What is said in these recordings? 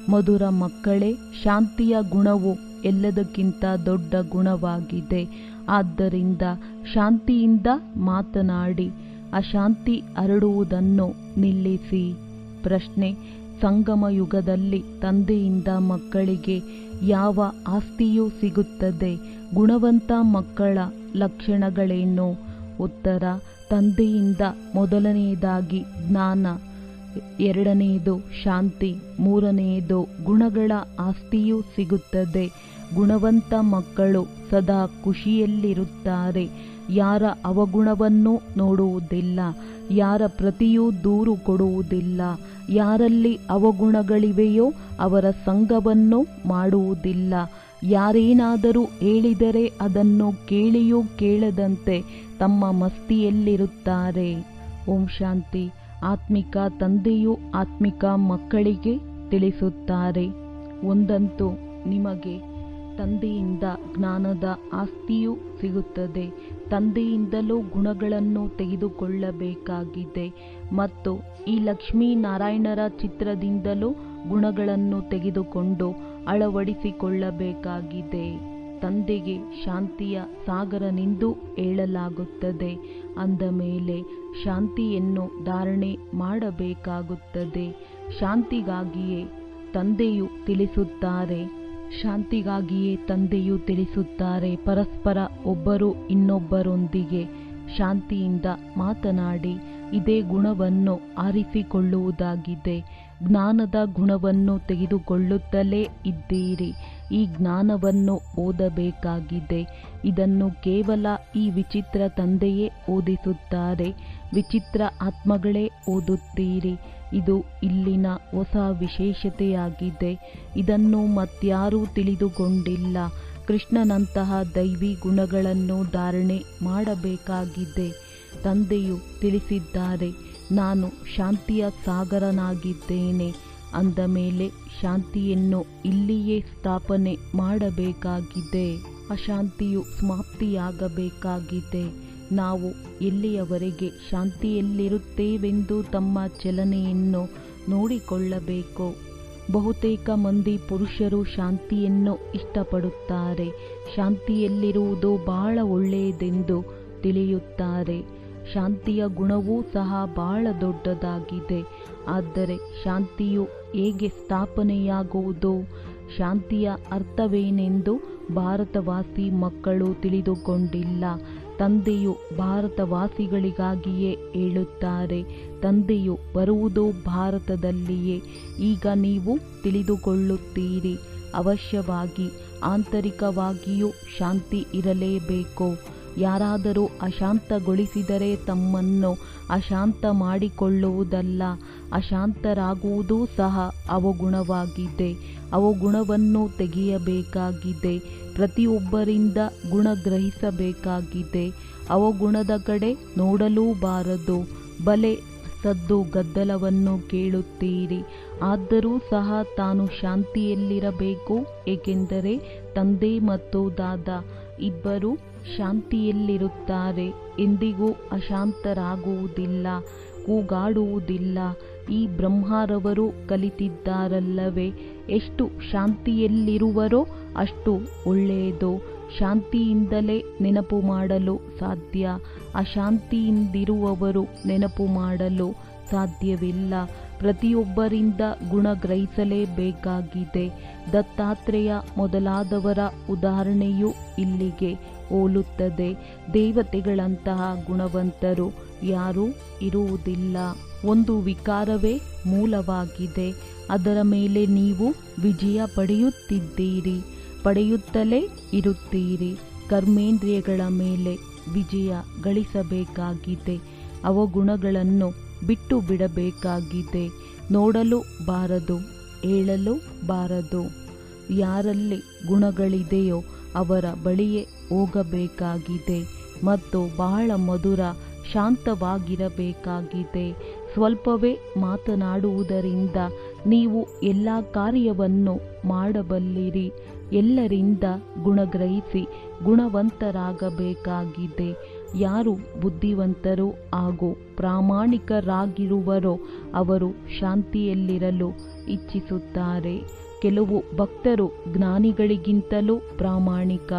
ಮಧುರ ಮಕ್ಕಳೇ, ಶಾಂತಿಯ ಗುಣವು ಎಲ್ಲದಕ್ಕಿಂತ ದೊಡ್ಡ ಗುಣವಾಗಿದೆ. ಆದ್ದರಿಂದ ಶಾಂತಿಯಿಂದ ಮಾತನಾಡಿ, ಅಶಾಂತಿ ಹರಡುವುದನ್ನು ನಿಲ್ಲಿಸಿ. ಪ್ರಶ್ನೆ: ಸಂಗಮ ಯುಗದಲ್ಲಿ ತಂದೆಯಿಂದ ಮಕ್ಕಳಿಗೆ ಯಾವ ಆಸ್ತಿಯೂ ಸಿಗುತ್ತದೆ? ಗುಣವಂತ ಮಕ್ಕಳ ಲಕ್ಷಣಗಳೇನು? ಉತ್ತರ: ತಂದೆಯಿಂದ ಮೊದಲನೆಯದಾಗಿ ಜ್ಞಾನ, ಎರಡನೆಯದು ಶಾಂತಿ, ಮೂರನೆಯದು ಗುಣಗಳ ಆಸ್ತಿಯೂ ಸಿಗುತ್ತದೆ. ಗುಣವಂತ ಮಕ್ಕಳು ಸದಾ ಖುಷಿಯಲ್ಲಿರುತ್ತಾರೆ. ಯಾರ ಅವಗುಣವನ್ನೂ ನೋಡುವುದಿಲ್ಲ, ಯಾರ ಪ್ರತಿಯೂ ದೂರು ಕೊಡುವುದಿಲ್ಲ. ಯಾರಲ್ಲಿ ಅವಗುಣಗಳಿವೆಯೋ ಅವರ ಸಂಗವನ್ನು ಮಾಡುವುದಿಲ್ಲ. ಯಾರೇನಾದರೂ ಹೇಳಿದರೆ ಅದನ್ನು ಕೇಳಿಯೂ ಕೇಳದಂತೆ ತಮ್ಮ ಮಸ್ತಿಯಲ್ಲಿರುತ್ತಾರೆ. ಓಂ ಶಾಂತಿ. ಆತ್ಮಿಕ ತಂದೆಯು ಆತ್ಮಿಕ ಮಕ್ಕಳಿಗೆ ತಿಳಿಸುತ್ತಾರೆ, ಒಂದಂತೂ ನಿಮಗೆ ತಂದೆಯಿಂದ ಜ್ಞಾನದ ಆಸ್ತಿಯೂ ಸಿಗುತ್ತದೆ. ತಂದೆಯಿಂದಲೂ ಗುಣಗಳನ್ನು ತೆಗೆದುಕೊಳ್ಳಬೇಕಾಗಿದೆ ಮತ್ತು ಈ ಲಕ್ಷ್ಮೀನಾರಾಯಣರ ಚಿತ್ರದಿಂದಲೂ ಗುಣಗಳನ್ನು ತೆಗೆದುಕೊಂಡು ಅಳವಡಿಸಿಕೊಳ್ಳಬೇಕಾಗಿದೆ. ತಂದೆಗೆ ಶಾಂತಿಯ ಸಾಗರನೆಂದು ಹೇಳಲಾಗುತ್ತದೆ. ಅಂದ ಮೇಲೆ ಶಾಂತಿಯನ್ನು ಧಾರಣೆ ಮಾಡಬೇಕಾಗುತ್ತದೆ. ಶಾಂತಿಗಾಗಿಯೇ ತಂದೆಯು ತಿಳಿಸುತ್ತಾರೆ, ಪರಸ್ಪರ ಒಬ್ಬರು ಇನ್ನೊಬ್ಬರೊಂದಿಗೆ ಶಾಂತಿಯಿಂದ ಮಾತನಾಡಿ. ಇದೇ ಗುಣವನ್ನು ಆರಿಸಿಕೊಳ್ಳುವುದಾಗಿದೆ. ಜ್ಞಾನದ ಗುಣವನ್ನು ತೆಗೆದುಕೊಳ್ಳುತ್ತಲೇ ಇದ್ದೀರಿ. ಈ ಜ್ಞಾನವನ್ನು ಓದಬೇಕಾಗಿದೆ. ಇದನ್ನು ಕೇವಲ ಈ ವಿಚಿತ್ರ ತಂದೆಯೇ ಓದಿಸುತ್ತಾರೆ. ವಿಚಿತ್ರ ಆತ್ಮಗಳೇ ಓದುತ್ತೀರಿ. ಇದು ಇಲ್ಲಿನ ಹೊಸ ವಿಶೇಷತೆಯಾಗಿದೆ. ಇದನ್ನು ಮತ್ಯಾರೂ ತಿಳಿದುಕೊಂಡಿಲ್ಲ. ಕೃಷ್ಣನಂತಹ ದೈವಿ ಗುಣಗಳನ್ನು ಧಾರಣೆ ಮಾಡಬೇಕಾಗಿದೆ. ತಂದೆಯು ತಿಳಿಸಿದ್ದಾರೆ, ನಾನು ಶಾಂತಿಯ ಸಾಗರನಾಗಿದ್ದೇನೆ. ಅಂದ ಮೇಲೆ ಶಾಂತಿಯನ್ನು ಇಲ್ಲಿಯೇ ಸ್ಥಾಪನೆ ಮಾಡಬೇಕಾಗಿದೆ. ಅಶಾಂತಿಯು ಸಮಾಪ್ತಿಯಾಗಬೇಕಾಗಿದೆ. ನಾವು ಎಲ್ಲಿಯವರೆಗೆ ಶಾಂತಿಯಲ್ಲಿರುತ್ತೇವೆಂದು ತಮ್ಮ ಚಲನೆಯನ್ನು ನೋಡಿಕೊಳ್ಳಬೇಕು. ಬಹುತೇಕ ಮಂದಿ ಪುರುಷರು ಶಾಂತಿಯನ್ನು ಇಷ್ಟಪಡುತ್ತಾರೆ. ಶಾಂತಿಯಲ್ಲಿರುವುದು ಬಹಳ ಒಳ್ಳೆಯದೆಂದು ತಿಳಿಯುತ್ತಾರೆ. ಶಾಂತಿಯ ಗುಣವೂ ಸಹ ಬಹಳ ದೊಡ್ಡದಾಗಿದೆ. ಆದರೆ ಶಾಂತಿಯು ಹೇಗೆ ಸ್ಥಾಪನೆಯಾಗುವುದು? ಶಾಂತಿಯ ಅರ್ಥವೇನೆಂದು ಭಾರತವಾಸಿ ಮಕ್ಕಳು ತಿಳಿದುಕೊಂಡಿಲ್ಲ. ತಂದೆಯು ಭಾರತವಾಸಿಗಳಿಗಾಗಿಯೇ ಹೇಳುತ್ತಾರೆ. ತಂದೆಯು ಬರುವುದು ಭಾರತದಲ್ಲಿಯೇ. ಈಗ ನೀವು ತಿಳಿದುಕೊಳ್ಳುತ್ತೀರಿ. ಅವಶ್ಯವಾಗಿ ಆಂತರಿಕವಾಗಿಯೂ ಶಾಂತಿ ಇರಲೇಬೇಕು. ಯಾರಾದರೂ ಅಶಾಂತಗೊಳಿಸಿದರೆ ತಮ್ಮನ್ನು ಅಶಾಂತ ಮಾಡಿಕೊಳ್ಳುವುದಲ್ಲ, ಅಶಾಂತರಾಗುವುದೂ ಸಹ ಅವಗುಣವಾಗಿದೆ. ಅವಗುಣವನ್ನು ತೆಗೆಯಬೇಕಾಗಿದೆ. ಪ್ರತಿಯೊಬ್ಬರಿಂದ ಗುಣ ಗ್ರಹಿಸಬೇಕಾಗಿದೆ. ಅವಗುಣದ ಕಡೆ ನೋಡಲೂಬಾರದು. ಬಲೆ ಸದ್ದು ಗದ್ದಲವನ್ನು ಕೇಳುತ್ತೀರಿ. ಆದರೂ ಸಹ ತಾನು ಶಾಂತಿಯಲ್ಲಿರಬೇಕು. ಏಕೆಂದರೆ ತಂದೆ ಮತ್ತು ದಾದಾ ಇಬ್ಬರೂ ಶಾಂತಿಯಲ್ಲಿರುತ್ತಾರೆ. ಎಂದಿಗೂ ಅಶಾಂತರಾಗುವುದಿಲ್ಲ, ಕೂಗಾಡುವುದಿಲ್ಲ. ಈ ಬ್ರಹ್ಮರವರು ಕಲಿತಿದ್ದಾರಲ್ಲವೇ? ಎಷ್ಟು ಶಾಂತಿಯಲ್ಲಿರುವರೋ ಅಷ್ಟು ಒಳ್ಳೆಯದು. ಶಾಂತಿಯಿಂದಲೇ ನೆನಪು ಮಾಡಲು ಸಾಧ್ಯ. ಅಶಾಂತಿಯಿಂದಿರುವವರು ನೆನಪು ಮಾಡಲು ಸಾಧ್ಯವಿಲ್ಲ. ಪ್ರತಿಯೊಬ್ಬರಿಂದ ಗುಣ ಗ್ರಹಿಸಲೇಬೇಕಾಗಿದೆ. ದತ್ತಾತ್ರೇಯ ಮೊದಲಾದವರ ಉದಾಹರಣೆಯು ಇಲ್ಲಿಗೆ ಹೋಲುತ್ತದೆ. ದೇವತೆಗಳಂತಹ ಗುಣವಂತರು ಯಾರೂ ಇರುವುದಿಲ್ಲ. ಒಂದು ವಿಕಾರವೇ ಮೂಲವಾಗಿದೆ. ಅದರ ಮೇಲೆ ನೀವು ವಿಜಯ ಪಡೆಯುತ್ತಲೇ ಇರುತ್ತೀರಿ. ಕರ್ಮೇಂದ್ರಿಯಗಳ ಮೇಲೆ ವಿಜಯ ಗಳಿಸಬೇಕಾಗಿದೆ. ಅವಗುಣಗಳನ್ನು ಬಿಟ್ಟು ಬಿಡಬೇಕಾಗಿದೆ. ನೋಡಲು ಬಾರದು, ಹೇಳಲು ಬಾರದು. ಯಾರಲ್ಲಿ ಗುಣಗಳಿದೆಯೋ ಅವರ ಬಳಿಯೇ ಹೋಗಬೇಕಾಗಿದೆ ಮತ್ತು ಬಹಳ ಮಧುರ ಶಾಂತವಾಗಿರಬೇಕಾಗಿದೆ. ಸ್ವಲ್ಪವೇ ಮಾತನಾಡುವುದರಿಂದ ನೀವು ಎಲ್ಲ ಕಾರ್ಯವನ್ನು ಮಾಡಬಲ್ಲಿರಿ. ಎಲ್ಲರಿಂದ ಗುಣಗ್ರಹಿಸಿ ಗುಣವಂತರಾಗಬೇಕಾಗಿದೆ. ಯಾರು ಬುದ್ಧಿವಂತರು ಹಾಗೂ ಪ್ರಾಮಾಣಿಕರಾಗಿರುವರೋ ಅವರು ಶಾಂತಿಯಲ್ಲಿರಲು ಇಚ್ಛಿಸುತ್ತಾರೆ. ಕೆಲವು ಭಕ್ತರು ಜ್ಞಾನಿಗಳಿಗಿಂತಲೂ ಪ್ರಾಮಾಣಿಕ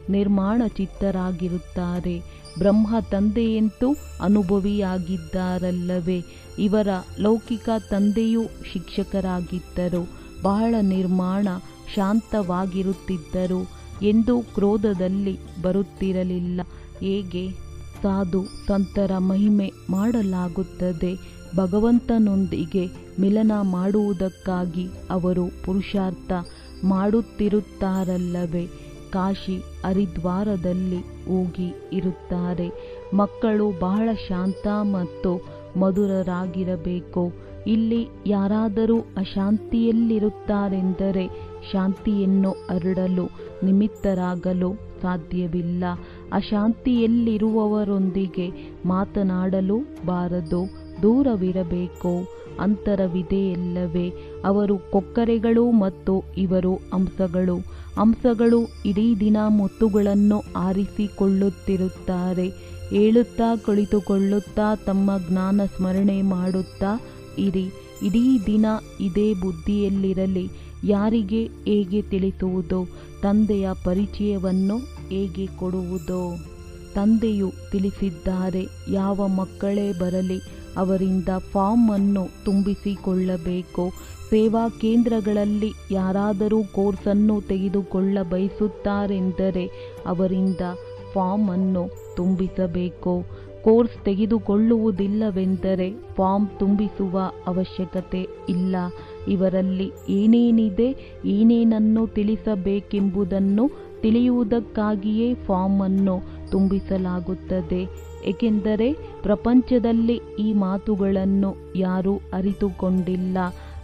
ನಿರ್ಮಾಣ ಚಿತ್ತರಾಗಿರುತ್ತಾರೆ. ಬ್ರಹ್ಮ ತಂದೆಯಂತೂ ಅನುಭವಿಯಾಗಿದ್ದಾರಲ್ಲವೇ. ಇವರ ಲೌಕಿಕ ತಂದೆಯೂ ಶಿಕ್ಷಕರಾಗಿದ್ದರು. ಬಹಳ ನಿರ್ಮಾಣ ಶಾಂತವಾಗಿರುತ್ತಿದ್ದರು. ಎಂದೂ ಕ್ರೋಧದಲ್ಲಿ ಬರುತ್ತಿರಲಿಲ್ಲ. ಹೇಗೆ ಸಾಧು ಸಂತರ ಮಹಿಮೆ ಮಾಡಲಾಗುತ್ತದೆ. ಭಗವಂತನೊಂದಿಗೆ ಮಿಲನ ಮಾಡುವುದಕ್ಕಾಗಿ ಅವರು ಪುರುಷಾರ್ಥ ಮಾಡುತ್ತಿರುತ್ತಾರಲ್ಲವೇ. ಕಾಶಿ ಹರಿದ್ವಾರದಲ್ಲಿ ಹೋಗಿ ಇರುತ್ತಾರೆ. ಮಕ್ಕಳು ಬಹಳ ಶಾಂತ ಮತ್ತು ಮಧುರರಾಗಿರಬೇಕು. ಇಲ್ಲಿ ಯಾರಾದರೂ ಅಶಾಂತಿಯಲ್ಲಿರುತ್ತಾರೆಂದರೆ ಶಾಂತಿಯನ್ನು ಹರಡಲು ನಿಮಿತ್ತರಾಗಲು ಸಾಧ್ಯವಿಲ್ಲ. ಅಶಾಂತಿಯಲ್ಲಿರುವವರೊಂದಿಗೆ ಮಾತನಾಡಲು ಬಾರದು, ದೂರವಿರಬೇಕು. ಅಂತರವಿದೆಯಲ್ಲವೇ. ಅವರು ಕೊಕ್ಕರೆಗಳು ಮತ್ತು ಇವರು ಹಂಸಗಳು. ಹಂಸಗಳು ಇಡೀ ದಿನ ಮುತ್ತುಗಳನ್ನು ಆರಿಸಿಕೊಳ್ಳುತ್ತಿರುತ್ತಾರೆ. ಹೇಳುತ್ತಾ ಕುಳಿತುಕೊಳ್ಳುತ್ತಾ ತಮ್ಮ ಜ್ಞಾನ ಸ್ಮರಣೆ ಮಾಡುತ್ತಾ ಇರಿ. ಇಡೀ ದಿನ ಇದೇ ಬುದ್ಧಿಯಲ್ಲಿರಲಿ. ಯಾರಿಗೆ ಹೇಗೆ ತಿಳಿಸುವುದೋ, ತಂದೆಯ ಪರಿಚಯವನ್ನು ಹೇಗೆ ಕೊಡುವುದೋ. ತಂದೆಯು ತಿಳಿಸಿದ್ದಾರೆ, ಯಾವ ಮಕ್ಕಳೇ ಬರಲಿ ಅವರಿಂದ ಫಾರ್ಮ್ ಅನ್ನು ತುಂಬಿಸಿಕೊಳ್ಳಬೇಕು. ಸೇವಾ ಕೇಂದ್ರಗಳಲ್ಲಿ ಯಾರಾದರೂ ಕೋರ್ಸನ್ನು ತೆಗೆದುಕೊಳ್ಳ ಬಯಸುತ್ತಾರೆಂದರೆ ಅವರಿಂದ ಫಾರ್ಮ್ ಅನ್ನು ತುಂಬಿಸಬೇಕು. ಕೋರ್ಸ್ ತೆಗೆದುಕೊಳ್ಳುವುದಿಲ್ಲವೆಂದರೆ ಫಾರ್ಮ್ ತುಂಬಿಸುವ ಅವಶ್ಯಕತೆ ಇಲ್ಲ. ಇವರಲ್ಲಿ ಏನೇನಿದೆ, ಏನೇನನ್ನು ತಿಳಿಸಬೇಕೆಂಬುದನ್ನು ತಿಳಿಯುವುದಕ್ಕಾಗಿಯೇ ಫಾರ್ಮ್ ಅನ್ನು ತುಂಬಿಸಲಾಗುತ್ತದೆ. ಏಕೆಂದರೆ ಪ್ರಪಂಚದಲ್ಲಿ ಈ ಮಾತುಗಳನ್ನು ಯಾರೂ ಅರಿತುಕೊಂಡಿಲ್ಲ.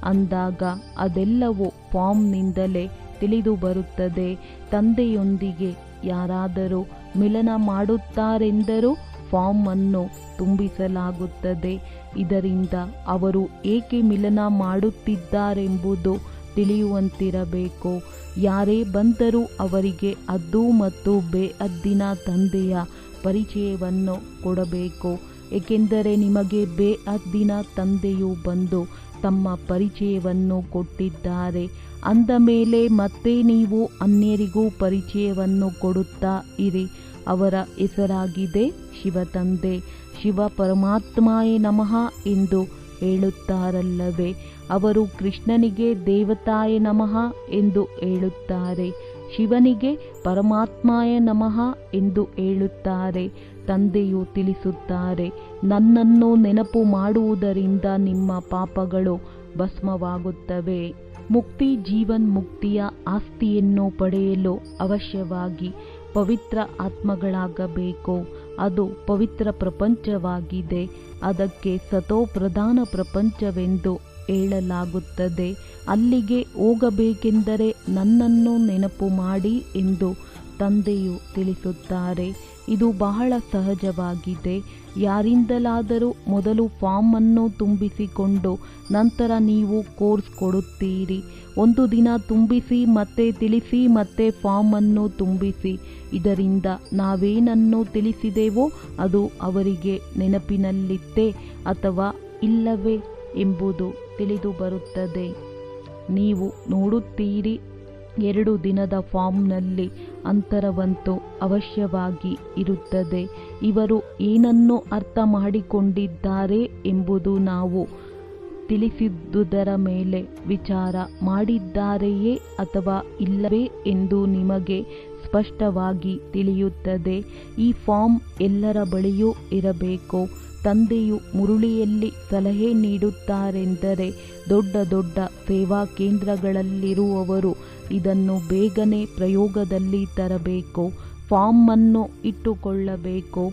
ಅಂದಾಗ ಅದೆಲ್ಲವೂ ಫಾರ್ಮ್ನಿಂದಲೇ ತಿಳಿದು ಬರುತ್ತದೆ. ತಂದೆಯೊಂದಿಗೆ ಯಾರಾದರೂ ಮಿಲನ ಮಾಡುತ್ತಾರೆಂದರೂ ಫಾರ್ಮ್ ಅನ್ನು ತುಂಬಿಸಲಾಗುತ್ತದೆ. ಇದರಿಂದ ಅವರು ಏಕೆ ಮಿಲನ ಮಾಡುತ್ತಿದ್ದಾರೆಂಬುದು ತಿಳಿಯುವಂತಿರಬೇಕು. ಯಾರೇ ಬಂದರೂ ಅವರಿಗೆ ಹದ್ದು ಮತ್ತು ಬೇಹದ್ದಿನ ತಂದೆಯ ಪರಿಚಯವನ್ನು ಕೊಡಬೇಕು. ಏಕೆಂದರೆ ನಿಮಗೆ ಬೇಹದ್ದಿನ ತಂದೆಯು ಬಂದು ತಮ್ಮ ಪರಿಚಯವನ್ನು ಕೊಟ್ಟಿದ್ದಾರೆ. ಅಂದ ಮೇಲೆ ಮತ್ತೆ ನೀವು ಅನ್ಯರಿಗೂ ಪರಿಚಯವನ್ನು ಕೊಡುತ್ತಾ ಇರಿ. ಅವರ ಹೆಸರಾಗಿದೆ ಶಿವತಂದೆ. ಶಿವ ಪರಮಾತ್ಮಾಯ ನಮಃ ಎಂದು ಹೇಳುತ್ತಾರಲ್ಲವೇ. ಅವರು ಕೃಷ್ಣನಿಗೆ ದೇವತಾಯ ನಮಃ ಎಂದು ಹೇಳುತ್ತಾರೆ. ಶಿವನಿಗೆ ಪರಮಾತ್ಮಾಯ ನಮಃ ಎಂದು ಹೇಳುತ್ತಾರೆ. ತಂದೆಯು ತಿಳಿಸುತ್ತಾರೆ, ನನ್ನನ್ನು ನೆನಪು ಮಾಡುವುದರಿಂದ ನಿಮ್ಮ ಪಾಪಗಳು ಭಸ್ಮವಾಗುತ್ತವೆ. ಮುಕ್ತಿ ಜೀವನ್ ಮುಕ್ತಿಯ ಆಸ್ತಿಯನ್ನು ಪಡೆಯಲು ಅವಶ್ಯವಾಗಿ ಪವಿತ್ರ ಆತ್ಮಗಳಾಗಬೇಕು. ಅದು ಪವಿತ್ರ ಪ್ರಪಂಚವಾಗಿದೆ. ಅದಕ್ಕೆ ಸತೋ ಪ್ರಧಾನ ಪ್ರಪಂಚವೆಂದು ಹೇಳಲಾಗುತ್ತದೆ. ಅಲ್ಲಿಗೆ ಹೋಗಬೇಕೆಂದರೆ ನನ್ನನ್ನು ನೆನಪು ಮಾಡಿ ಎಂದು ತಂದೆಯು ತಿಳಿಸುತ್ತಾರೆ. ಇದು ಬಹಳ ಸಹಜವಾಗಿದೆ. ಯಾರಿಂದಲಾದರೂ ಮೊದಲು ಫಾರ್ಮ್ ಅನ್ನು ತುಂಬಿಸಿಕೊಂಡು ನಂತರ ನೀವು ಕೋರ್ಸ್ ಕೊಡುತ್ತೀರಿ. ಒಂದು ದಿನ ತುಂಬಿಸಿ, ಮತ್ತೆ ತಿಳಿಸಿ, ಮತ್ತೆ ಫಾರ್ಮ್ ಅನ್ನು ತುಂಬಿಸಿ. ಇದರಿಂದ ನಾವೇನನ್ನು ತಿಳಿಸಿದೆವೋ ಅದು ಅವರಿಗೆ ನೆನಪಿನಲ್ಲಿತ್ತೇ ಅಥವಾ ಇಲ್ಲವೇ ಎಂಬುದು ತಿಳಿದು ಬರುತ್ತದೆ. ನೀವು ನೋಡುತ್ತೀರಿ, 2 ದಿನದ ಫಾರ್ಮ್ನಲ್ಲಿ ಅಂತರವಂತೂ ಅವಶ್ಯವಾಗಿ ಇರುತ್ತದೆ. ಇವರು ಏನನ್ನು ಅರ್ಥ ಮಾಡಿಕೊಂಡಿದ್ದಾರೆ ಎಂಬುದು ನಾವು ತಿಳಿಸಿದುದರ ಮೇಲೆ ವಿಚಾರ ಮಾಡಿದ್ದಾರೆಯೇ ಅಥವಾ ಇಲ್ಲವೇ ಎಂದು ನಿಮಗೆ ಸ್ಪಷ್ಟವಾಗಿ ತಿಳಿಯುತ್ತದೆ. ಈ ಫಾರ್ಮ್ ಎಲ್ಲರ ಬಳಿಯೂ ಇರಬೇಕು. ತಂದೆಯು ಮುರುಳಿಯಲ್ಲಿ ಸಲಹೆ ನೀಡುತ್ತಾರೆಂದರೆ ದೊಡ್ಡ ದೊಡ್ಡ ಸೇವಾ ಕೇಂದ್ರಗಳಲ್ಲಿರುವವರು ಇದನ್ನು ಬೇಗನೆ ಪ್ರಯೋಗದಲ್ಲಿ ತರಬೇಕು. ಫಾರ್ಮ್ ಅನ್ನು ಇಟ್ಟುಕೊಳ್ಳಬೇಕು.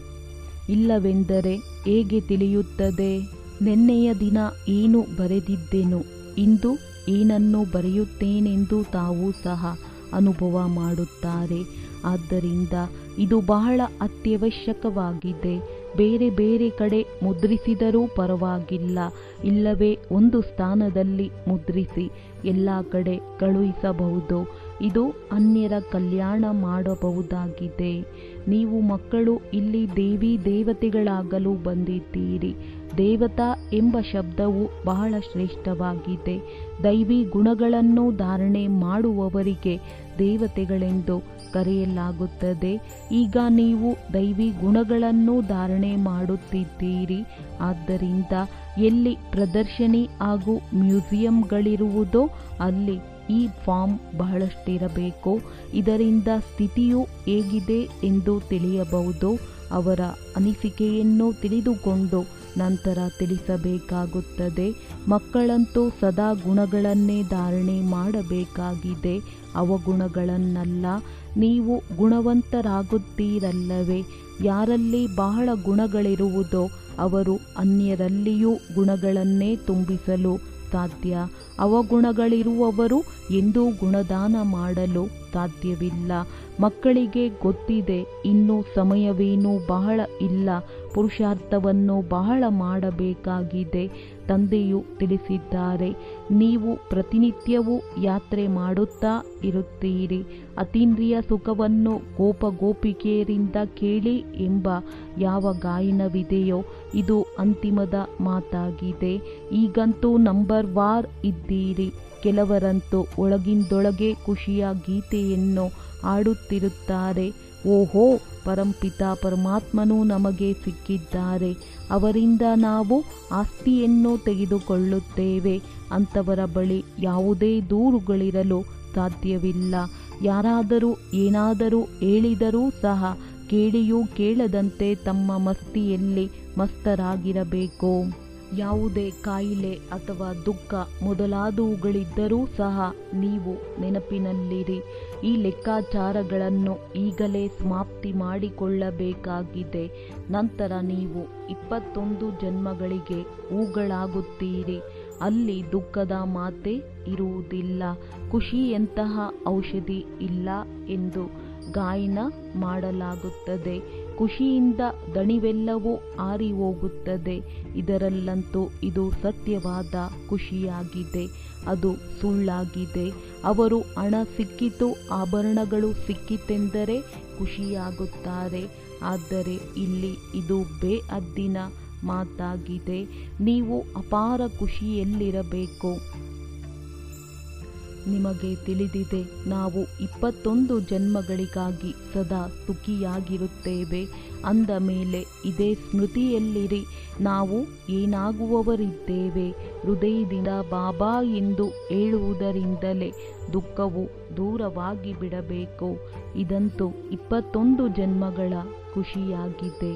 ಇಲ್ಲವೆಂದರೆ ಹೇಗೆ ತಿಳಿಯುತ್ತದೆ? ನೆನ್ನೆಯ ದಿನ ಏನು ಬರೆದಿದ್ದೆನು, ಇಂದು ಏನನ್ನು ಬರೆಯುತ್ತೇನೆಂದು ತಾವು ಸಹ ಅನುಭವ ಮಾಡುತ್ತಾರೆ. ಆದ್ದರಿಂದ ಇದು ಬಹಳ ಅತ್ಯವಶ್ಯಕವಾಗಿದೆ. ಬೇರೆ ಬೇರೆ ಕಡೆ ಮುದ್ರಿಸಿದರೂ ಪರವಾಗಿಲ್ಲ. ಇಲ್ಲವೇ ಒಂದು ಸ್ಥಾನದಲ್ಲಿ ಮುದ್ರಿಸಿ ಎಲ್ಲ ಕಡೆ ಕಳುಹಿಸಬಹುದು. ಇದು ಅನ್ಯರ ಕಲ್ಯಾಣ ಮಾಡಬಹುದಾಗಿದೆ. ನೀವು ಮಕ್ಕಳು ಇಲ್ಲಿ ದೇವಿ ದೇವತೆಗಳಾಗಲು ಬಂದಿದ್ದೀರಿ. ದೇವತಾ ಎಂಬ ಶಬ್ದವು ಬಹಳ ಶ್ರೇಷ್ಠವಾಗಿದೆ. ದೈವಿ ಗುಣಗಳನ್ನು ಧಾರಣೆ ಮಾಡುವವರಿಗೆ ದೇವತೆಗಳೆಂದು ಕರೆಯಲಾಗುತ್ತದೆ. ಈಗ ನೀವು ದೈವಿ ಗುಣಗಳನ್ನು ಧಾರಣೆ ಮಾಡುತ್ತಿದ್ದೀರಿ. ಆದ್ದರಿಂದ ಎಲ್ಲಿ ಪ್ರದರ್ಶನಿ ಹಾಗೂ ಮ್ಯೂಸಿಯಂಗಳಿರುವುದೋ ಅಲ್ಲಿ ಈ ಫಾರ್ಮ್ ಬಹಳಷ್ಟಿರಬೇಕು. ಇದರಿಂದ ಸ್ಥಿತಿಯು ಹೇಗಿದೆ ಎಂದು ತಿಳಿಯಬಹುದು. ಅವರ ಅನಿಸಿಕೆಯನ್ನು ತಿಳಿದುಕೊಂಡು ನಂತರ ತಿಳಿಸಬೇಕಾಗುತ್ತದೆ. ಮಕ್ಕಳಂತೂ ಸದಾ ಗುಣಗಳನ್ನೇ ಧಾರಣೆ ಮಾಡಬೇಕಾಗಿದೆ, ಅವಗುಣಗಳನ್ನಲ್ಲ. ನೀವು ಗುಣವಂತರಾಗುತ್ತೀರಲ್ಲವೇ? ಯಾರಲ್ಲಿ ಬಹಳ ಗುಣಗಳಿರುವುದೋ ಅವರು ಅನ್ಯರಲ್ಲಿಯೂ ಗುಣಗಳನ್ನೇ ತುಂಬಿಸಲು ಸಾಧ್ಯ. ಅವಗುಣಗಳಿರುವವರು ಎಂದೂ ಗುಣದಾನ ಮಾಡಲು ಸಾಧ್ಯವಿಲ್ಲ. ಮಕ್ಕಳಿಗೆ ಗೊತ್ತಿದೆ, ಇನ್ನೂ ಸಮಯವೇನೂ ಬಹಳ ಇಲ್ಲ, ಪುರುಷಾರ್ಥವನ್ನು ಬಹಳ ಮಾಡಬೇಕಾಗಿದೆ. ತಂದೆಯು ತಿಳಿಸಿದ್ದಾರೆ, ನೀವು ಪ್ರತಿನಿತ್ಯವೂ ಯಾತ್ರೆ ಮಾಡುತ್ತಾ ಇರುತ್ತೀರಿ. ಅತೀಂದ್ರಿಯ ಸುಖವನ್ನು ಗೋಪಿಕೆಯರಿಂದ ಕೇಳಿ ಎಂಬ ಯಾವ ಗಾಯನವಿದೆಯೋ ಇದು ಅಂತಿಮದ ಮಾತಾಗಿದೆ. ಈಗಂತೂ ನಂಬರ್ ವಾರ್ ಇದ್ದೀರಿ. ಕೆಲವರಂತೂ ಒಳಗಿಂದೊಳಗೆ ಖುಷಿಯ ಗೀತೆಯನ್ನು ಹಾಡುತ್ತಿರುತ್ತಾರೆ. ಓಹೋ, ಪರಂಪಿತ ಪರಮಾತ್ಮನು ನಮಗೆ ಸಿಕ್ಕಿದ್ದಾರೆ, ಅವರಿಂದ ನಾವು ಆಸ್ತಿಯನ್ನು ತೆಗೆದುಕೊಳ್ಳುತ್ತೇವೆ. ಅಂಥವರ ಬಳಿ ಯಾವುದೇ ದೂರುಗಳಿರಲು ಸಾಧ್ಯವಿಲ್ಲ. ಯಾರಾದರೂ ಏನಾದರೂ ಹೇಳಿದರೂ ಸಹ ಕೇಳಿಯೂ ಕೇಳದಂತೆ ತಮ್ಮ ಮಸ್ತಿಯಲ್ಲಿ ಮಸ್ತರಾಗಿರಬೇಕು. ಯಾವುದೇ ಕಾಯಿಲೆ ಅಥವಾ ದುಃಖ ಮೊದಲಾದವುಗಳಿದ್ದರೂ ಸಹ ನೀವು ನೆನಪಿನಲ್ಲಿರಿ. ಈ ಲೆಕ್ಕಾಚಾರಗಳನ್ನು ಈಗಲೇ ಸಮಾಪ್ತಿ ಮಾಡಿಕೊಳ್ಳಬೇಕಾಗಿದೆ. ನಂತರ ನೀವು 21 ಜನ್ಮಗಳಿಗೆ ಹೂಗಳಾಗುತ್ತೀರಿ. ಅಲ್ಲಿ ದುಃಖದ ಮಾತೆ ಇರುವುದಿಲ್ಲ. ಖುಷಿಯಂತಹ ಔಷಧಿ ಇಲ್ಲ ಎಂದು ಗಾಯನ ಮಾಡಲಾಗುತ್ತದೆ. ಖುಷಿಯಿಂದ ದಣಿವೆಲ್ಲವೂ ಆರಿ ಹೋಗುತ್ತದೆ. ಇದರಲ್ಲಂತೂ ಇದು ಸತ್ಯವಾದ ಖುಷಿಯಾಗಿದೆ, ಅದು ಸುಳ್ಳಾಗಿದೆ. ಅವರು ಹಣ ಸಿಕ್ಕಿತು, ಆಭರಣಗಳು ಸಿಕ್ಕಿತೆಂದರೆ ಖುಷಿಯಾಗುತ್ತಾರೆ. ಆದರೆ ಇಲ್ಲಿ ಇದು ಬೇಹದ್ದಿನ ಮಾತಾಗಿದೆ. ನೀವು ಅಪಾರ ಖುಷಿಯಲ್ಲಿರಬೇಕು. ನಿಮಗೆ ತಿಳಿದಿದೆ, ನಾವು 21 ಜನ್ಮಗಳಿಗಾಗಿ ಸದಾ ಸುಖಿಯಾಗಿರುತ್ತೇವೆ ಅಂದ ಮೇಲೆ ಇದೇ ಸ್ಮೃತಿಯಲ್ಲಿರಿ, ನಾವು ಏನಾಗುವವರಿದ್ದೇವೆ. ಹೃದಯದಿಂದ ಬಾಬಾ ಎಂದು ಹೇಳುವುದರಿಂದಲೇ ದುಃಖವು ದೂರವಾಗಿ ಬಿಡಬೇಕು. ಇದಂತೂ 21 ಜನ್ಮಗಳ ಖುಷಿಯಾಗಿದೆ.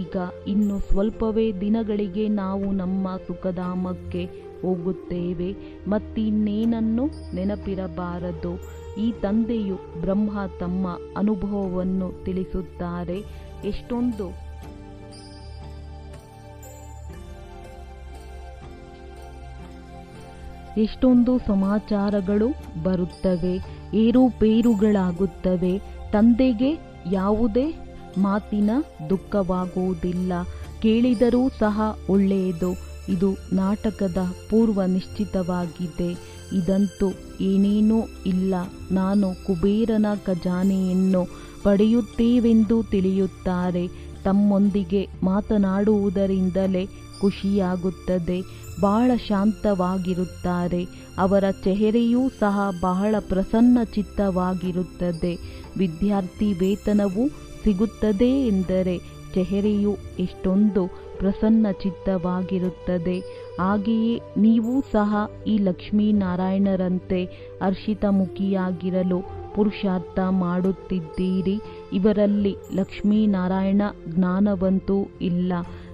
ಈಗ ಇನ್ನು ಸ್ವಲ್ಪವೇ ದಿನಗಳಿಗೆ ನಾವು ನಮ್ಮ ಸುಖಧಾಮಕ್ಕೆ ಹೋಗುತ್ತೇವೆ. ಮತ್ತಿನ್ನೇನನ್ನು ನೆನಪಿರಬಾರದು. ಈ ತಂದೆಯು ಬ್ರಹ್ಮ ತಮ್ಮ ಅನುಭವವನ್ನು ತಿಳಿಸುತ್ತಾರೆ. ಎಷ್ಟೊಂದು ಸಮಾಚಾರಗಳು ಬರುತ್ತವೆ, ಏರುಪೇರುಗಳಾಗುತ್ತವೆ. ತಂದೆಗೆ ಯಾವುದೇ ಮಾತಿನ ದುಃಖವಾಗುವುದಿಲ್ಲ. ಕೇಳಿದರೂ ಸಹ ಒಳ್ಳೆಯದು. ಇದು ನಾಟಕದ ಪೂರ್ವ ನಿಶ್ಚಿತವಾಗಿದೆ. ಇದಂತೂ ಏನೇನೂ ಇಲ್ಲ. ನಾನು ಕುಬೇರನ ಖಜಾನೆಯನ್ನು ಪಡೆಯುತ್ತೇವೆಂದು ತಿಳಿಯುತ್ತಾರೆ. ತಮ್ಮೊಂದಿಗೆ ಮಾತನಾಡುವುದರಿಂದಲೇ ಖುಷಿಯಾಗುತ್ತದೆ. ಬಹಳ ಶಾಂತವಾಗಿರುತ್ತಾರೆ. ಅವರ ಚೆಹರೆಯೂ ಸಹ ಬಹಳ ಪ್ರಸನ್ನ ಚಿತ್ತವಾಗಿರುತ್ತದೆ. ವಿದ್ಯಾರ್ಥಿ ವೇತನವೂ ಸಿಗುತ್ತದೆ ಎಂದರೆ ಚೆಹರೆಯು ಎಷ್ಟೊಂದು ಪ್ರಸನ್ನ ಚಿತ್ತವಾಗಿರುತ್ತದೆ. ಹಾಗೆಯೇ ನೀವು ಸಹ ಈ ಲಕ್ಷ್ಮೀನಾರಾಯಣರಂತೆ ಹರ್ಷಿತಮುಖಿಯಾಗಿರಲು ಪುರುಷಾರ್ಥ ಮಾಡುತ್ತಿದ್ದೀರಿ. ಇವರಲ್ಲಿ ಲಕ್ಷ್ಮೀನಾರಾಯಣ ಜ್ಞಾನವಂತೂ ಇಲ್ಲ.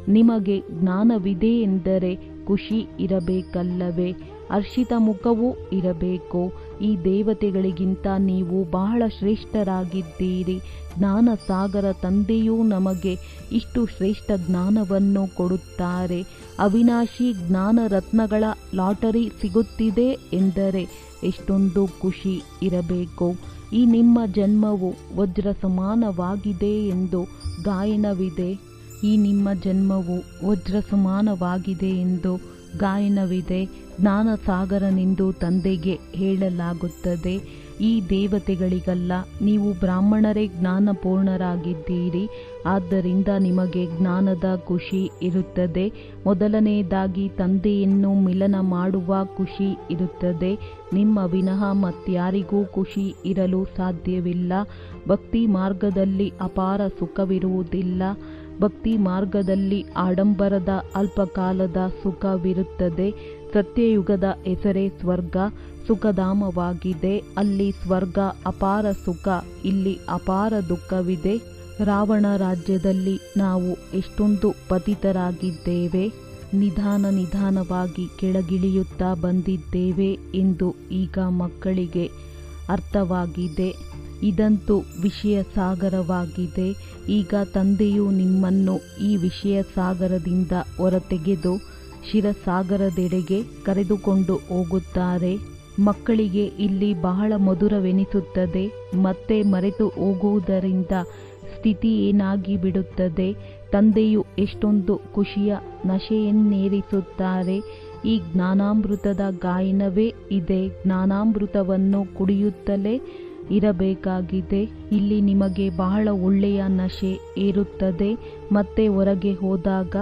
ನಿಮಗೆ ಜ್ಞಾನವಿದೆ ಎಂದರೆ ಖುಷಿ ಇರಬೇಕಲ್ಲವೇ? ಹರ್ಷಿತ ಮುಖವೂ ಇರಬೇಕು. ಈ ದೇವತೆಗಳಿಗಿಂತ ನೀವು ಬಹಳ ಶ್ರೇಷ್ಠರಾಗಿದ್ದೀರಿ. ಜ್ಞಾನ ಸಾಗರ ತಂದೆಯೂ ನಮಗೆ ಇಷ್ಟು ಶ್ರೇಷ್ಠ ಜ್ಞಾನವನ್ನು ಕೊಡುತ್ತಾರೆ. ಅವಿನಾಶಿ ಜ್ಞಾನ ರತ್ನಗಳ ಲಾಟರಿ ಸಿಗುತ್ತಿದೆ ಎಂದರೆ ಎಷ್ಟೊಂದು ಖುಷಿ ಇರಬೇಕು. ಈ ನಿಮ್ಮ ಜನ್ಮವು ವಜ್ರ ಸಮಾನವಾಗಿದೆ ಎಂದು ಗಾಯನವಿದೆ. ಈ ನಿಮ್ಮ ಜನ್ಮವು ವಜ್ರ ಸಮಾನವಾಗಿದೆ ಎಂದು ಗಾಯನವಿದೆ. ಜ್ಞಾನ ಸಾಗರನೆಂದು ತಂದೆಗೆ ಹೇಳಲಾಗುತ್ತದೆ. ಈ ದೇವತೆಗಳಿಗಲ್ಲ. ನೀವು ಬ್ರಾಹ್ಮಣರೇ ಜ್ಞಾನಪೂರ್ಣರಾಗಿದ್ದೀರಿ, ಆದ್ದರಿಂದ ನಿಮಗೆ ಜ್ಞಾನದ ಖುಷಿ ಇರುತ್ತದೆ. ಮೊದಲನೆಯದಾಗಿ ತಂದೆಯನ್ನು ಮಿಲನ ಮಾಡುವ ಖುಷಿ ಇರುತ್ತದೆ. ನಿಮ್ಮ ವಿನಃ ಮತ್ಯಾರಿಗೂ ಖುಷಿ ಇರಲು ಸಾಧ್ಯವಿಲ್ಲ. ಭಕ್ತಿ ಮಾರ್ಗದಲ್ಲಿ ಅಪಾರ ಸುಖವಿರುವುದಿಲ್ಲ. ಭಕ್ತಿ ಮಾರ್ಗದಲ್ಲಿ ಆಡಂಬರದ ಅಲ್ಪಕಾಲದ ಸುಖವಿರುತ್ತದೆ. ಸತ್ಯಯುಗದ ಹೆಸರೇ ಸ್ವರ್ಗ, ಸುಖಧಾಮವಾಗಿದೆ. ಅಲ್ಲಿ ಸ್ವರ್ಗ ಅಪಾರ ಸುಖ, ಇಲ್ಲಿ ಅಪಾರ ದುಃಖವಿದೆ. ರಾವಣ ರಾಜ್ಯದಲ್ಲಿ ನಾವು ಎಷ್ಟೊಂದು ಪತಿತರಾಗಿದ್ದೇವೆ, ನಿಧಾನವಾಗಿ ಕೆಳಗಿಳಿಯುತ್ತಾ ಬಂದಿದ್ದೇವೆ ಎಂದು ಈಗ ಮಕ್ಕಳಿಗೆ ಅರ್ಥವಾಗಿದೆ. ಇದಂತೂ ವಿಷಯ ಸಾಗರವಾಗಿದೆ. ಈಗ ತಂದೆಯು ನಿಮ್ಮನ್ನು ಈ ವಿಷಯ ಸಾಗರದಿಂದ ಹೊರತೆಗೆದು ಶಿರಸಾಗರದೆಡೆಗೆ ಕರೆದುಕೊಂಡು ಹೋಗುತ್ತಾರೆ. ಮಕ್ಕಳಿಗೆ ಇಲ್ಲಿ ಬಹಳ ಮಧುರವೆನಿಸುತ್ತದೆ. ಮತ್ತೆ ಮರೆತು ಹೋಗುವುದರಿಂದ ಸ್ಥಿತಿ ಏನಾಗಿ ಬಿಡುತ್ತದೆ. ತಂದೆಯು ಎಷ್ಟೊಂದು ಖುಷಿಯ ನಶೆಯನ್ನೇರಿಸುತ್ತಾರೆ. ಈ ಜ್ಞಾನಾಮೃತದ ಗಾಯನವೇ ಇದೆ. ಜ್ಞಾನಾಮೃತವನ್ನು ಕುಡಿಯುತ್ತಲೇ ಇರಬೇಕಾಗಿದೆ. ಇಲ್ಲಿ ನಿಮಗೆ ಬಹಳ ಒಳ್ಳೆಯ ನಶೆ ಏರುತ್ತದೆ. ಮತ್ತೆ ಹೊರಗೆ ಹೋದಾಗ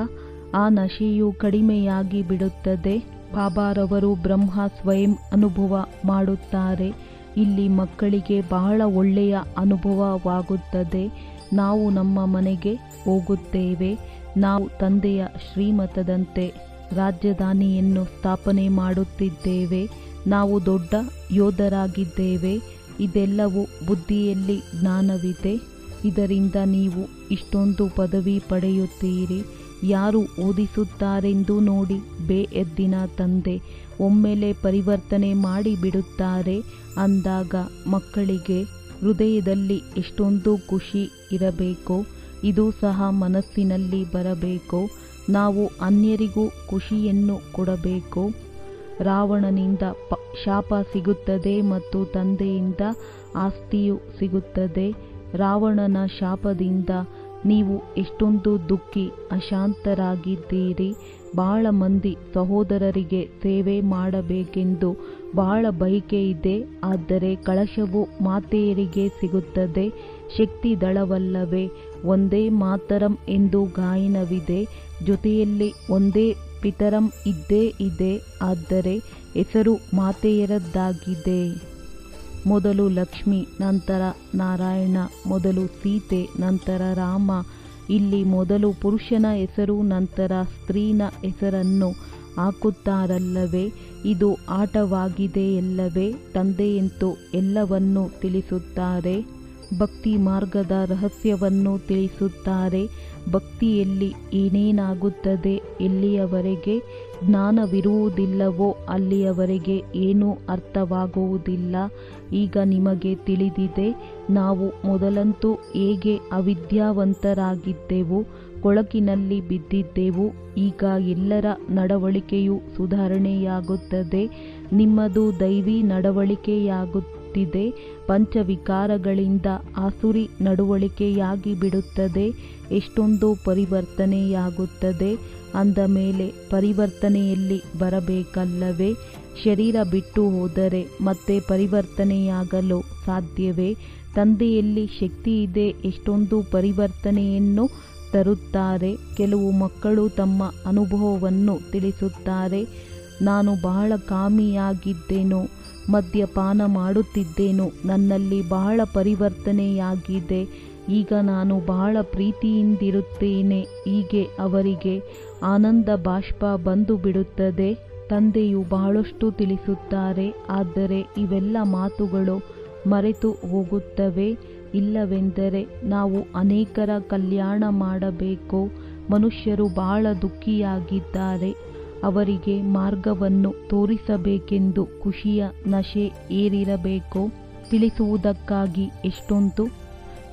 ಆ ನಶೆಯು ಕಡಿಮೆಯಾಗಿ ಬಿಡುತ್ತದೆ. ಬಾಬಾರವರು ಬ್ರಹ್ಮ ಸ್ವಯಂ ಅನುಭವ ಮಾಡುತ್ತಾರೆ. ಇಲ್ಲಿ ಮಕ್ಕಳಿಗೆ ಬಹಳ ಒಳ್ಳೆಯ ಅನುಭವವಾಗುತ್ತದೆ. ನಾವು ನಮ್ಮ ಮನೆಗೆ ಹೋಗುತ್ತೇವೆ. ನಾವು ತಂದೆಯ ಶ್ರೀಮತದಂತೆ ರಾಜಧಾನಿಯನ್ನು ಸ್ಥಾಪನೆ ಮಾಡುತ್ತಿದ್ದೇವೆ. ನಾವು ದೊಡ್ಡ ಯೋಧರಾಗಿದ್ದೇವೆ. ಇದೆಲ್ಲವೂ ಬುದ್ಧಿಯಲ್ಲಿ ಜ್ಞಾನವಿದೆ. ಇದರಿಂದ ನೀವು ಇಷ್ಟೊಂದು ಪದವಿ ಪಡೆಯುತ್ತೀರಿ. ಯಾರು ಓದಿಸುತ್ತಾರೆಂದು ನೋಡಿ ಬೇಎದ್ದಿನ ತಂದೆ ಒಮ್ಮೆಲೆ ಪರಿವರ್ತನೆ ಮಾಡಿಬಿಡುತ್ತಾರೆ. ಅಂದಾಗ ಮಕ್ಕಳಿಗೆ ಹೃದಯದಲ್ಲಿ ಎಷ್ಟೊಂದು ಖುಷಿ ಇರಬೇಕು. ಇದು ಸಹ ಮನಸ್ಸಿನಲ್ಲಿ ಬರಬೇಕು. ನಾವು ಅನ್ಯರಿಗೂ ಖುಷಿಯನ್ನು ಕೊಡಬೇಕು. ರಾವಣನಿಂದ ಶಾಪ ಸಿಗುತ್ತದೆ ಮತ್ತು ತಂದೆಯಿಂದ ಆಸ್ತಿಯು ಸಿಗುತ್ತದೆ. ರಾವಣನ ಶಾಪದಿಂದ ನೀವು ಎಷ್ಟೊಂದು ದುಃಖಿ ಅಶಾಂತರಾಗಿದ್ದೀರಿ. ಬಹಳ ಮಂದಿ ಸಹೋದರರಿಗೆ ಸೇವೆ ಮಾಡಬೇಕೆಂದು ಬಹಳ ಬಯಕೆ ಇದೆ. ಆದರೆ ಕಳಶವು ಮಾತೆಯರಿಗೆ ಸಿಗುತ್ತದೆ. ಶಕ್ತಿ ದಳವಲ್ಲವೇ? ಒಂದೇ ಮಾತರಂ ಎಂದು ಗಾಯನವಿದೆ. ಜೊತೆಯಲ್ಲಿ ಒಂದೇ ಪಿತರಂ ಇದ್ದೇ ಇದೆ. ಆದರೆ ಹೆಸರು ಮಾತೆಯರದ್ದಾಗಿದೆ. ಮೊದಲು ಲಕ್ಷ್ಮಿ, ನಂತರ ನಾರಾಯಣ, ಮೊದಲು ಸೀತೆ, ನಂತರ ರಾಮ. ಇಲ್ಲಿ ಮೊದಲು ಪುರುಷನ ಹೆಸರು, ನಂತರ ಸ್ತ್ರೀನ ಹೆಸರನ್ನು ಹಾಕುತ್ತಾರಲ್ಲವೇ? ಇದು ಆಟವಾಗಿದೆಯಲ್ಲವೇ? ತಂದೆಯಂತೂ ಎಲ್ಲವನ್ನೂ ತಿಳಿಸುತ್ತಾರೆ. ಭಕ್ತಿ ಮಾರ್ಗದ ರಹಸ್ಯವನ್ನು ತಿಳಿಸುತ್ತಾರೆ. ಭಕ್ತಿಯಲ್ಲಿ ಏನೇನಾಗುತ್ತದೆ, ಎಲ್ಲಿಯವರೆಗೆ ಜ್ಞಾನವಿರುವುದಿಲ್ಲವೋ ಅಲ್ಲಿಯವರೆಗೆ ಏನೂ ಅರ್ಥವಾಗುವುದಿಲ್ಲ. ಈಗ ನಿಮಗೆ ತಿಳಿದಿದೆ. ನಾವು ಮೊದಲಂತೂ ಹೇಗೆ ಅವಿದ್ಯಾವಂತರಾಗಿದ್ದೆವು, ಕೊಳಕಿನಲ್ಲಿ ಬಿದ್ದಿದ್ದೆವು. ಈಗ ಎಲ್ಲರ ನಡವಳಿಕೆಯು ಸುಧಾರಣೆಯಾಗುತ್ತದೆ. ನಿಮ್ಮದು ದೈವಿ ನಡವಳಿಕೆಯಾಗುತ್ತಿದೆ. ಪಂಚವಿಕಾರಗಳಿಂದ ಆಸುರಿ ನಡವಳಿಕೆಯಾಗಿ ಬಿಡುತ್ತದೆ. ಎಷ್ಟೊಂದು ಪರಿವರ್ತನೆಯಾಗುತ್ತದೆ. ಅಂದ ಮೇಲೆ ಪರಿವರ್ತನೆಯಲ್ಲಿ ಬರಬೇಕಲ್ಲವೇ? ಶರೀರ ಬಿಟ್ಟು ಹೋದರೆ ಮತ್ತೆ ಪರಿವರ್ತನೆಯಾಗಲು ಸಾಧ್ಯವೇ? ತಂದೆಯಲ್ಲಿ ಶಕ್ತಿ ಇದೆ. ಎಷ್ಟೊಂದು ಪರಿವರ್ತನೆಯನ್ನು ತರುತ್ತಾರೆ. ಕೆಲವು ಮಕ್ಕಳು ತಮ್ಮ ಅನುಭವವನ್ನು ತಿಳಿಸುತ್ತಾರೆ. ನಾನು ಬಹಳ ಕಾಮಿಯಾಗಿದ್ದೆನು, ಮದ್ಯಪಾನ ಮಾಡುತ್ತಿದ್ದೆನು, ನನ್ನಲ್ಲಿ ಬಹಳ ಪರಿವರ್ತನೆಯಾಗಿದೆ. ಈಗ ನಾನು ಬಹಳ ಪ್ರೀತಿಯಿಂದಿರುತ್ತೇನೆ. ಹೀಗೆ ಅವರಿಗೆ ಆನಂದ ಬಾಷ್ಪ ಬಂದು ಬಿಡುತ್ತದೆ. ತಂದೆಯು ಬಹಳಷ್ಟು ತಿಳಿಸುತ್ತಾರೆ. ಆದರೆ ಇವೆಲ್ಲ ಮಾತುಗಳು ಮರೆತು ಹೋಗುತ್ತವೆ. ಇಲ್ಲವೆಂದರೆ ನಾವು ಅನೇಕರ ಕಲ್ಯಾಣ ಮಾಡಬೇಕು. ಮನುಷ್ಯರು ಬಹಳ ದುಃಖಿಯಾಗಿದ್ದಾರೆ. ಅವರಿಗೆ ಮಾರ್ಗವನ್ನು ತೋರಿಸಬೇಕೆಂದು ಖುಷಿಯ ನಶೆ ಏರಿರಬೇಕು. ತಿಳಿಸುವುದಕ್ಕಾಗಿ ಎಷ್ಟೊಂದು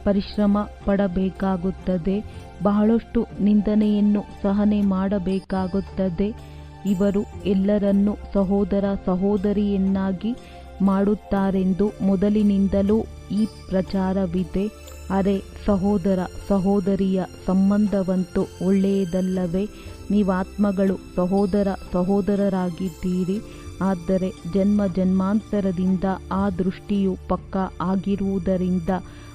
ಪರಿಶ್ರಮ ಪಡಬೇಕಾಗುತ್ತದೆ. ಬಹಳಷ್ಟು ನಿಂದನೆಯನ್ನು ಸಹನೆ ಮಾಡಬೇಕಾಗುತ್ತದೆ. ಇವರು ಎಲ್ಲರನ್ನೂ ಸಹೋದರ ಸಹೋದರಿಯನ್ನಾಗಿ ಮಾಡುತ್ತಾರೆಂದು ಮೊದಲಿನಿಂದಲೂ ಈ ಪ್ರಚಾರವಿದೆ. ಅರೆ ಸಹೋದರ ಸಹೋದರಿಯ ಸಂಬಂಧವಂತೂ ಒಳ್ಳೆಯದಲ್ಲವೇ? ನೀವಾತ್ಮಗಳು ಸಹೋದರ ಸಹೋದರರಾಗಿದ್ದೀರಿ. ಆದರೆ ಜನ್ಮ ಜನ್ಮಾಂತರದಿಂದ ಆ ದೃಷ್ಟಿಯು ಪಕ್ಕಾ ಆಗಿರುವುದರಿಂದ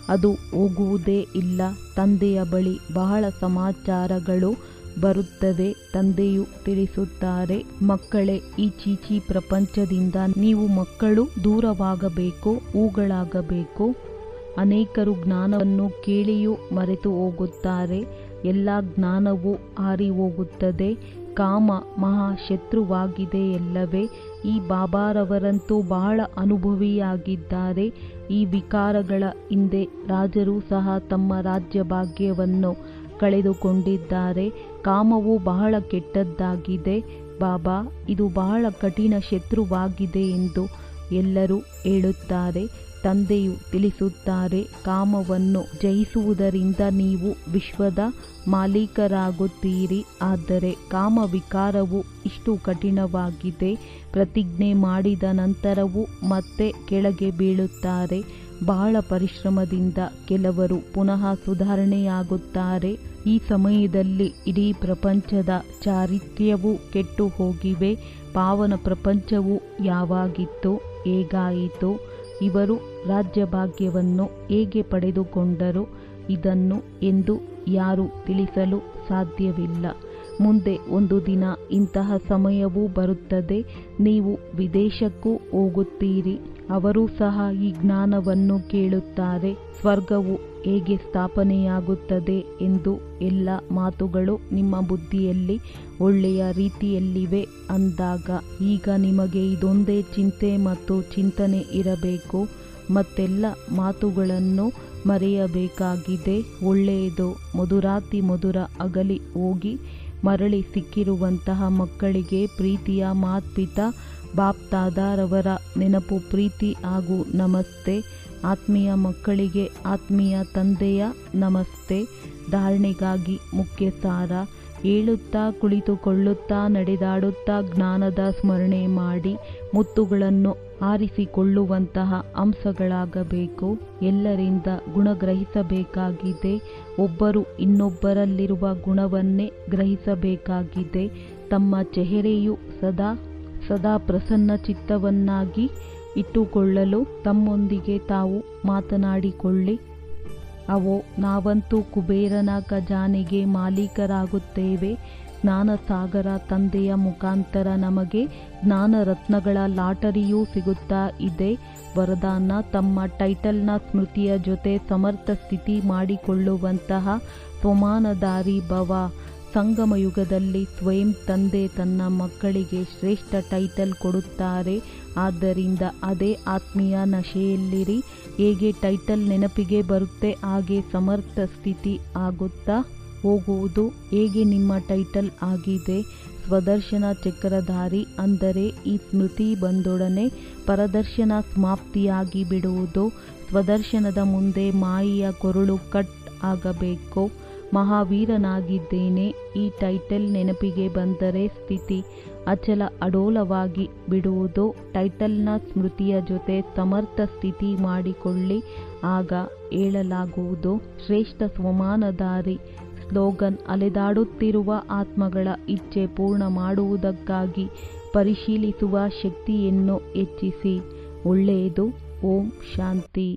ಅದು ಹೋಗುವುದೇ ಇಲ್ಲ. ತಂದೆಯ ಬಳಿ ಬಹಳ ಸಮಾಚಾರಗಳು ಬರುತ್ತದೆ. ತಂದೆಯು ತಿಳಿಸುತ್ತಾರೆ, ಮಕ್ಕಳೇ, ಈ ಚೀಚಿ ಪ್ರಪಂಚದಿಂದ ನೀವು ಮಕ್ಕಳು ದೂರವಾಗಬೇಕು, ಹೂಗಳಾಗಬೇಕು. ಅನೇಕರು ಜ್ಞಾನವನ್ನು ಕೇಳಿಯೂ ಮರೆತು ಹೋಗುತ್ತಾರೆ. ಎಲ್ಲ ಜ್ಞಾನವೂ ಹಾರಿ ಹೋಗುತ್ತದೆ. ಕಾಮ ಮಹಾಶತ್ರುವಾಗಿದೆ ಎಲ್ಲವೇ. ಈ ಬಾಬಾರವರಂತೂ ಬಹಳ ಅನುಭವಿಯಾಗಿದ್ದಾರೆ. ಈ ವಿಕಾರಗಳ ಹಿಂದೆ ರಾಜರು ಸಹ ತಮ್ಮ ರಾಜ್ಯ ಭಾಗ್ಯವನ್ನು ಕಳೆದುಕೊಂಡಿದ್ದಾರೆ. ಕಾಮವು ಬಹಳ ಕೆಟ್ಟದ್ದಾಗಿದೆ ಬಾಬಾ, ಇದು ಬಹಳ ಕಠಿಣ ಶತ್ರುವಾಗಿದೆ ಎಂದು ಎಲ್ಲರೂ ಹೇಳುತ್ತಾರೆ. ತಂದೆಯು ತಿಳಿಸುತ್ತಾರೆ, ಕಾಮವನ್ನು ಜಯಿಸುವುದರಿಂದ ನೀವು ವಿಶ್ವದ ಮಾಲೀಕರಾಗುತ್ತೀರಿ. ಆದರೆ ಕಾಮ ವಿಕಾರವು ಇಷ್ಟು ಕಠಿಣವಾಗಿದೆ. ಪ್ರತಿಜ್ಞೆ ಮಾಡಿದ ನಂತರವೂ ಮತ್ತೆ ಕೆಳಗೆ ಬೀಳುತ್ತಾರೆ. ಬಹಳ ಪರಿಶ್ರಮದಿಂದ ಕೆಲವರು ಪುನಃ ಸುಧಾರಣೆಯಾಗುತ್ತಾರೆ. ಈ ಸಮಯದಲ್ಲಿ ಇಡೀ ಪ್ರಪಂಚದ ಚಾರಿತ್ರ್ಯವೂ ಕೆಟ್ಟು ಹೋಗಿವೆ. ಪಾವನ ಪ್ರಪಂಚವು ಯಾವಾಗಿತ್ತು, ಹೇಗಾಯಿತು, ಇವರು ರಾಜ್ಯಭಾಗ್ಯವನ್ನು ಹೇಗೆ ಪಡೆದುಕೊಂಡರು, ಇದನ್ನು ಎಂದು ಯಾರೂ ತಿಳಿಸಲು ಸಾಧ್ಯವಿಲ್ಲ. ಮುಂದೆ ಒಂದು ದಿನ ಇಂತಹ ಸಮಯವೂ ಬರುತ್ತದೆ. ನೀವು ವಿದೇಶಕ್ಕೂ ಹೋಗುತ್ತೀರಿ. ಅವರೂ ಸಹ ಈ ಜ್ಞಾನವನ್ನು ಕೇಳುತ್ತಾರೆ. ಸ್ವರ್ಗವು ಹೇಗೆ ಸ್ಥಾಪನೆಯಾಗುತ್ತದೆ ಎಂದು ಎಲ್ಲ ಮಾತುಗಳು ನಿಮ್ಮ ಬುದ್ಧಿಯಲ್ಲಿ ಒಳ್ಳೆಯ ರೀತಿಯಲ್ಲಿವೆ ಅಂದಾಗ ಈಗ ನಿಮಗೆ ಇದೊಂದೇ ಚಿಂತೆ ಮತ್ತು ಚಿಂತನೆ ಇರಬೇಕು. ಮತ್ತೆಲ್ಲ ಮಾತುಗಳನ್ನು ಮರೆಯಬೇಕಾಗಿದೆ. ಒಳ್ಳೆಯದು ಮಧುರಾತಿ ಮಧುರ ಅಗಲಿ ಹೋಗಿ ಮರಳಿ ಸಿಕ್ಕಿರುವಂತಹ ಮಕ್ಕಳಿಗೆ ಪ್ರೀತಿಯ ಮಾತ್ಪಿತಾ ಬಾಪ್ತಾದಾರವರ ನೆನಪು, ಪ್ರೀತಿ ಹಾಗೂ ನಮಸ್ತೆ. ಆತ್ಮೀಯ ಮಕ್ಕಳಿಗೆ ಆತ್ಮೀಯ ತಂದೆಯ ನಮಸ್ತೆ. ಧಾರಣೆಗಾಗಿ ಮುಖ್ಯ ಸಾರ: ಹೇಳುತ್ತಾ, ಕುಳಿತುಕೊಳ್ಳುತ್ತಾ, ನಡೆದಾಡುತ್ತಾ ಜ್ಞಾನದ ಸ್ಮರಣೆ ಮಾಡಿ ಮುತ್ತುಗಳನ್ನು ಆರಿಸಿಕೊಳ್ಳುವಂತಹ ಅಂಶಗಳಾಗಬೇಕು. ಎಲ್ಲರಿಂದ ಗುಣ ಗ್ರಹಿಸಬೇಕಾಗಿದೆ. ಒಬ್ಬರು ಇನ್ನೊಬ್ಬರಲ್ಲಿರುವ ಗುಣವನ್ನೇ ಗ್ರಹಿಸಬೇಕಾಗಿದೆ. ತಮ್ಮ ಚೆಹರೆಯು ಸದಾ ಪ್ರಸನ್ನ ಚಿತ್ತವನ್ನಾಗಿ ಇಟ್ಟುಕೊಳ್ಳಲು ತಮ್ಮೊಂದಿಗೆ ತಾವು ಮಾತನಾಡಿಕೊಳ್ಳಿ. ಅವೋ, ನಾವಂತೂ ಕುಬೇರನ ಖಜಾನೆಗೆ ಮಾಲೀಕರಾಗುತ್ತೇವೆ. ಜ್ಞಾನಸಾಗರ ತಂದೆಯ ಮುಖಾಂತರ ನಮಗೆ ಜ್ಞಾನ ರತ್ನಗಳ ಲಾಟರಿಯೂ ಸಿಗುತ್ತಾ ಇದೆ. ವರದಾನ: ತಮ್ಮ ಟೈಟಲ್ನ ಸ್ಮೃತಿಯ ಜೊತೆ ಸಮರ್ಥ ಸ್ಥಿತಿ ಮಾಡಿಕೊಳ್ಳುವಂತಹ ಸ್ವಮಾನಧಾರಿ ಭವ. ಸಂಗಮ ಯುಗದಲ್ಲಿ ಸ್ವಯಂ ತಂದೆ ತನ್ನ ಮಕ್ಕಳಿಗೆ ಶ್ರೇಷ್ಠ ಟೈಟಲ್ ಕೊಡುತ್ತಾರೆ. ಆದ್ದರಿಂದ ಅದೇ ಆತ್ಮೀಯ ನಶೆಯಲ್ಲಿರಿ. ಹೇಗೆ ಟೈಟಲ್ ನೆನಪಿಗೆ ಬರುತ್ತೆ ಹಾಗೆ ಸಮರ್ಥ ಸ್ಥಿತಿ ಆಗುತ್ತಾ ಹೋಗುವುದು. ಹೇಗೆ ನಿಮ್ಮ ಟೈಟಲ್ ಆಗಿದೆ ಸ್ವದರ್ಶನ ಚಕ್ರಧಾರಿ, ಅಂದರೆ ಈ ಸ್ಮೃತಿ ಬಂದೊಡನೆ ಪರದರ್ಶನ ಸಮಾಪ್ತಿಯಾಗಿ ಬಿಡುವುದು. ಸ್ವದರ್ಶನದ ಮುಂದೆ ಮಾಯೆಯ ಕೊರಳು ಕಟ್ ಆಗಬೇಕು. ಮಹಾವೀರನಾಗಿದ್ದೇನೆ. ಈ ಟೈಟಲ್ ನೆನಪಿಗೆ ಬಂದರೆ ಸ್ಥಿತಿ ಅಚಲ ಅಡೋಲವಾಗಿ ಬಿಡುವುದು. ಟೈಟಲ್ನ ಸ್ಮೃತಿಯ ಜೊತೆ ಸಮರ್ಥ ಸ್ಥಿತಿ ಮಾಡಿಕೊಳ್ಳಿ. ಆಗ ಹೇಳಲಾಗುವುದು, ಶ್ರೇಷ್ಠ ಸ್ವಮಾನಧಾರಿ. ಸ್ಲೋಗನ್: ಅಲೆದಾಡುತ್ತಿರುವ ಆತ್ಮಗಳ ಇಚ್ಛೆ ಪೂರ್ಣ ಮಾಡುವುದಕ್ಕಾಗಿ ಪರಿಶೀಲಿಸುವ ಶಕ್ತಿಯನ್ನು ಹೆಚ್ಚಿಸಿ. ಒಳ್ಳೆಯದು. ಓಂ ಶಾಂತಿ.